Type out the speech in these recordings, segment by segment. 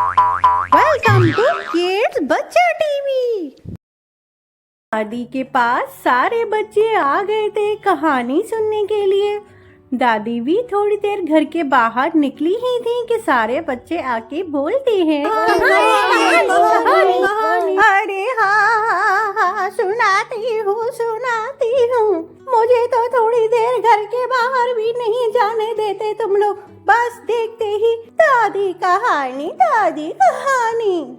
Welcome to kids बच्चा TV. दादी के पास सारे बच्चे आ गए थे कहानी सुनने के लिए। दादी भी थोड़ी देर घर के बाहर निकली ही थी कि सारे बच्चे आके बोलते हैं अरे हाँ, सुनाती हूँ। मुझे तो थोड़ी देर घर के बाहर भी नहीं जाने देते तुम लोग। बस देखते ही दादी कहानी।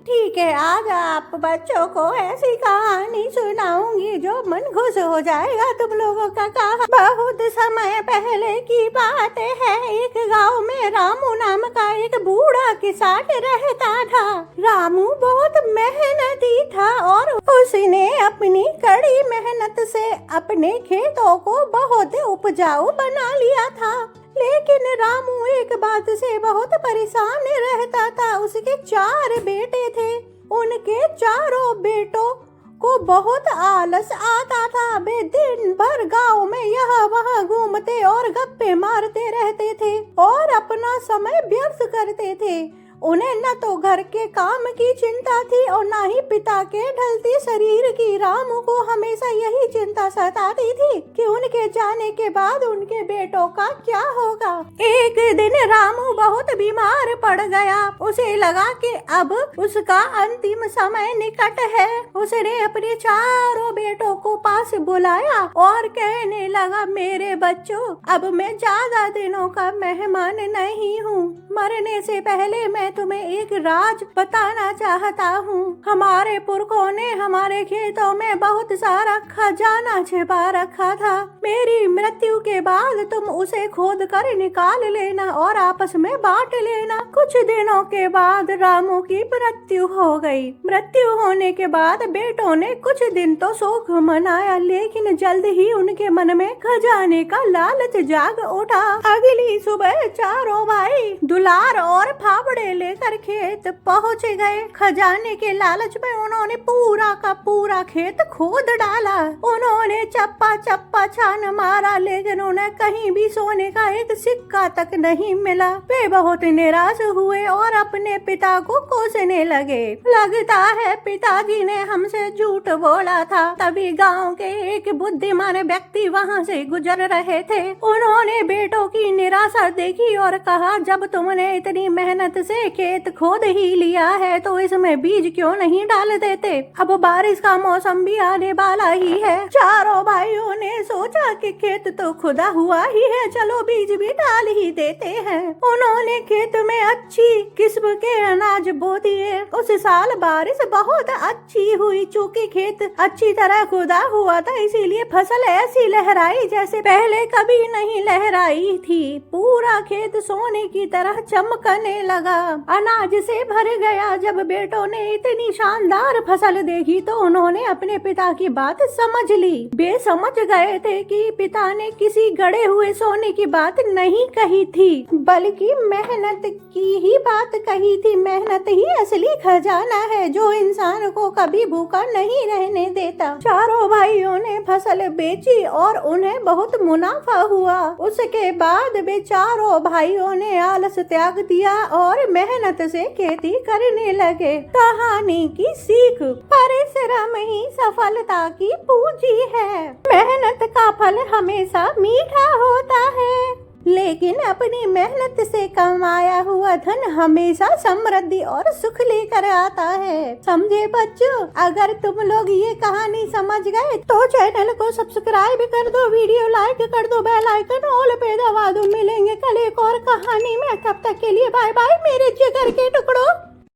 ठीक है, आज आप बच्चों को ऐसी कहानी सुनाऊंगी जो मन खुश हो जाएगा तुम लोगों का। कहा बहुत समय पहले की बात है, एक गांव में रामू नाम का एक बूढ़ा किसान रहता था। रामू बहुत मेहनती था और उसने अपनी कड़ी मेहनत से अपने खेतों को बहुत उपजाऊ बना लिया था। लेकिन रामू एक बात से बहुत परेशान रहता था। उसके 4 बेटे थे। उनके चारों बेटों को बहुत आलस आता था। वे दिन भर गांव में यहाँ वहाँ घूमते और गप्पे मारते रहते थे और अपना समय व्यर्थ करते थे। उन्हें न तो घर के काम की चिंता थी और न ही पिता के ढलते शरीर की। रामू को हमेशा यही चिंता सताती थी कि उनके जाने के बाद उनके बेटों का क्या होगा। एक दिन रामू बहुत बीमार पड़ गया। उसे लगा कि अब उसका अंतिम समय निकट है। उसने अपने चारों बेटों को पास बुलाया और कहने लगा, मेरे बच्चों, अब मैं ज्यादा दिनों का मेहमान नहीं हूँ। मरने से पहले मैं तुम्हें एक राज बताना चाहता हूँ। हमारे पुरखों ने हमारे खेतों में बहुत सारा खजाना छिपा रखा था। मेरी मृत्यु के बाद तुम उसे खोद कर निकाल लेना और आपस में बांट लेना। कुछ दिनों के बाद रामू की मृत्यु हो गई। मृत्यु होने के बाद बेटों ने कुछ दिन तो शोक मनाया, लेकिन जल्द ही उनके मन में खजाने का लालच जाग उठा। अगली सुबह चारों भाई दुलार और फावड़े लेकर खेत पहुँच गए। खजाने के लालच में उन्होंने पूरा का पूरा खेत खोद डाला। उन्होंने चप्पा छान मारा, लेकिन उन्हें कहीं भी सोने का एक सिक्का तक नहीं मिला। वे बहुत निराश हुए और अपने पिता को कोसने लगे। लगता है पिताजी ने हमसे झूठ बोला था। तभी गांव के एक बुद्धिमान व्यक्ति वहां से गुजर रहे थे। उन्होंने बेटों की निराशा देखी और कहा, जब तुमने इतनी मेहनत से खेत खोद ही लिया है तो इसमें बीज क्यों नहीं डाल देते। अब बारिश का मौसम भी आने वाला ही है। चारों भाइयों ने सोचा कि खेत तो खुदा हुआ ही है, चलो बीज भी डाल ही देते हैं। उन्होंने खेत में अच्छी किस्म के अनाज बो दिए। उस साल बारिश बहुत अच्छी हुई। चूंकि खेत अच्छी तरह खुदा हुआ था, इसीलिए फसल ऐसी लहराई जैसे पहले कभी नहीं लहराई थी। पूरा खेत सोने की तरह चमकने लगा, अनाज से भर गया। जब बेटों ने इतनी शानदार फसल देखी तो उन्होंने अपने पिता की बात समझ ली। वे समझ गए थे कि पिता ने किसी गड़े हुए सोने की बात नहीं कही थी, बल्कि मेहनत की ही बात कही थी। मेहनत ही असली खजाना है जो इंसान को कभी भूखा नहीं रहने देता। चारों भाइयों ने फसल बेची और उन्हें बहुत मुनाफा हुआ। उसके बाद वे चारों भाइयों ने आलस त्याग दिया और मेहनत से खेती करने लगे। कहानी की सीख, परिश्रम ही सफलता की पूंजी है। मेहनत का फल हमेशा मीठा होता है, लेकिन अपनी मेहनत से कमाया हुआ धन हमेशा समृद्धि और सुख लेकर आता है। समझे बच्चों? अगर तुम लोग ये कहानी समझ गए तो चैनल को सब्सक्राइब कर दो, वीडियो लाइक कर दो, बेल आइकन ऑल पे दबा दो। मिलेंगे कल एक और कहानी में। तब तक के लिए बाय बाय मेरे जिगर के टुकड़ों।